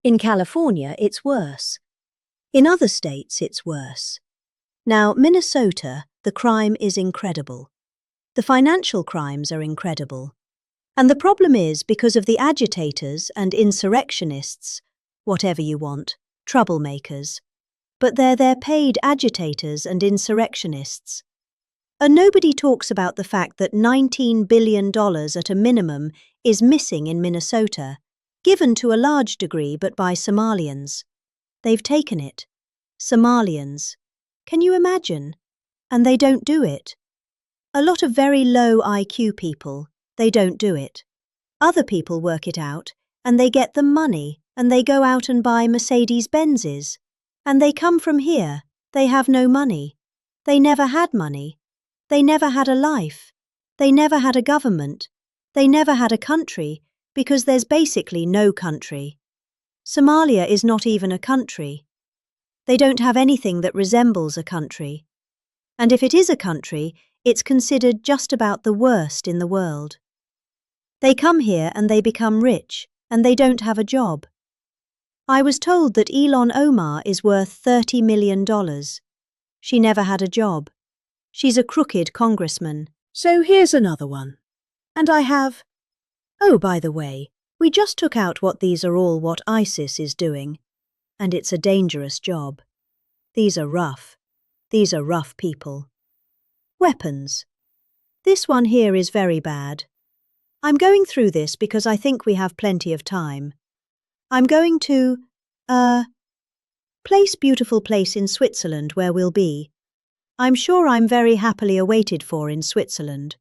In California, it's worse. In other states, it's worse. Now, Minnesota, the crime is incredible. The financial crimes are incredible. And the problem is because of the agitators and insurrectionists, whatever you want, troublemakers. But they're paid agitators and insurrectionists. And nobody talks about the fact that $19 billion at a minimum is missing in Minnesota, given to a large degree but by Somalians. They've taken it. Somalians. Can you imagine? And they don't do it. A lot of very low IQ people, they don't do it. Other people work it out, and they get them money, and they go out and buy Mercedes-Benzes. And they come from here, they have no money. They never had money. They never had a life. They never had a government. They never had a country, because there's basically no country. Somalia is not even a country. They don't have anything that resembles a country. And if it is a country, it's considered just about the worst in the world. They come here and they become rich, and they don't have a job. I was told that Ilhan Omar is worth $30 million. She never had a job. She's a crooked congressman. So here's another one. And I have... Oh, by the way, we just took out what ISIS is doing. And it's a dangerous job. These are rough. These are rough people. Weapons. This one here is very bad. I'm going through this because I think we have plenty of time. I'm going to, beautiful place in Switzerland where we'll be. I'm sure I'm very happily awaited for in Switzerland.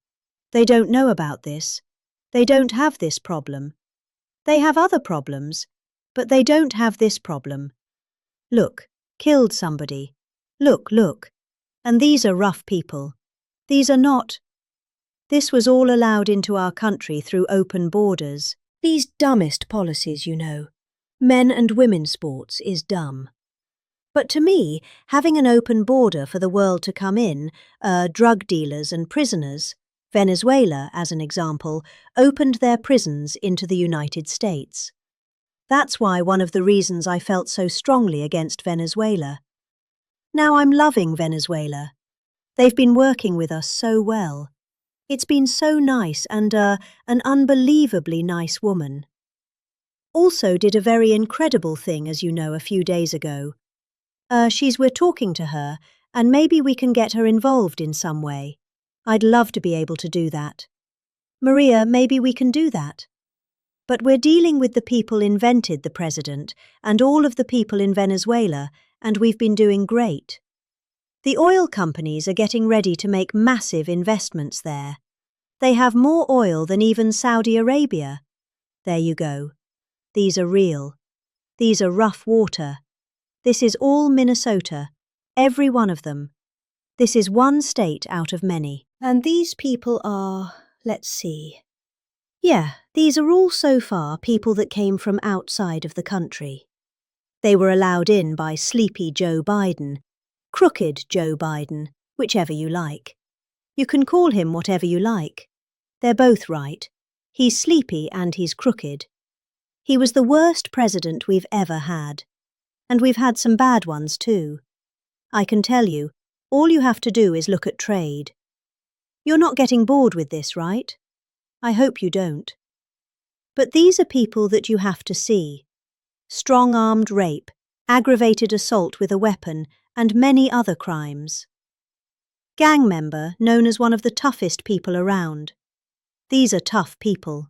They don't know about this. They don't have this problem. They have other problems, but they don't have this problem. Look, killed somebody. Look. And these are rough people. These are not. This was all allowed into our country through open borders. These dumbest policies, you know. Men and women sports is dumb. But to me, having an open border for the world to come in, drug dealers and prisoners, Venezuela, as an example, opened their prisons into the United States. That's why one of the reasons I felt so strongly against Venezuela. Now I'm loving Venezuela. They've been working with us so well. It's been so nice and an unbelievably nice woman. Also did a very incredible thing, as you know, a few days ago. We're talking to her, and maybe we can get her involved in some way. I'd love to be able to do that. Maria, maybe we can do that. But we're dealing with the people invented the president and all of the people in Venezuela, and we've been doing great. The oil companies are getting ready to make massive investments there. They have more oil than even Saudi Arabia. There you go. These are real. These are rough water. This is all Minnesota, every one of them. This is one state out of many. And these people are, let's see. Yeah, these are all so far people that came from outside of the country. They were allowed in by sleepy Joe Biden, crooked Joe Biden, whichever you like. You can call him whatever you like. They're both right. He's sleepy and he's crooked. He was the worst president we've ever had. And we've had some bad ones too. I can tell you, all you have to do is look at trade. You're not getting bored with this, right? I hope you don't. But these are people that you have to see. Strong-armed rape, aggravated assault with a weapon, and many other crimes. Gang member known as one of the toughest people around. These are tough people.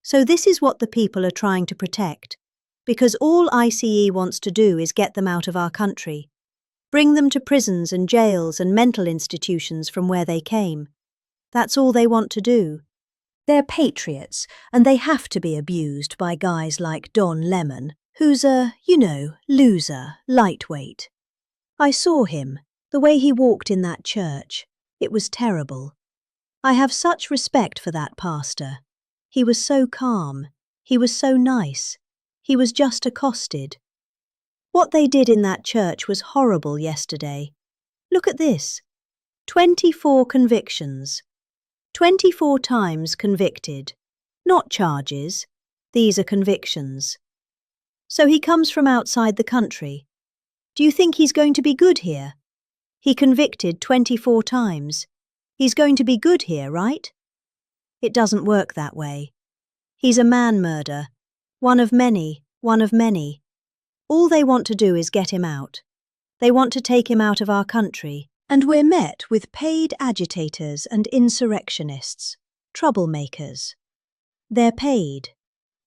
So this is what the people are trying to protect, because all ICE wants to do is get them out of our country, bring them to prisons and jails and mental institutions from where they came. That's all they want to do. They're patriots, and they have to be abused by guys like Don Lemon, who's a, loser, lightweight. I saw him, the way he walked in that church. It was terrible. I have such respect for that pastor. He was so calm. He was so nice. He was just accosted. What they did in that church was horrible yesterday. Look at this. 24 convictions. 24 times convicted. Not charges. These are convictions. So he comes from outside the country. Do you think he's going to be good here? He convicted 24 times. He's going to be good here, right? It doesn't work that way. He's a man murderer. One of many, one of many. All they want to do is get him out. They want to take him out of our country, and we're met with paid agitators and insurrectionists, troublemakers. They're paid.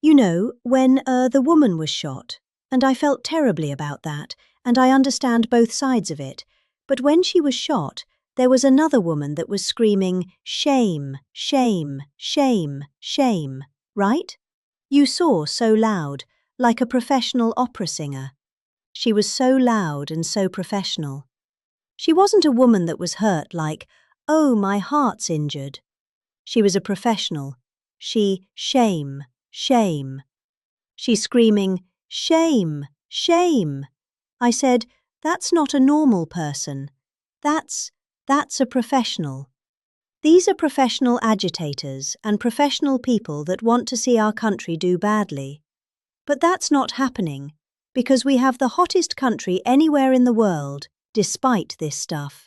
You know, when the woman was shot, and I felt terribly about that, and I understand both sides of it, but when she was shot, there was another woman that was screaming, shame, shame, shame, shame, right? You saw so loud, like a professional opera singer. She was so loud and so professional. She wasn't a woman that was hurt like, oh, my heart's injured. She was a professional. Shame, shame. She's screaming, shame, shame. I said, that's not a normal person. That's a professional. These are professional agitators and professional people that want to see our country do badly. But that's not happening, because we have the hottest country anywhere in the world, despite this stuff.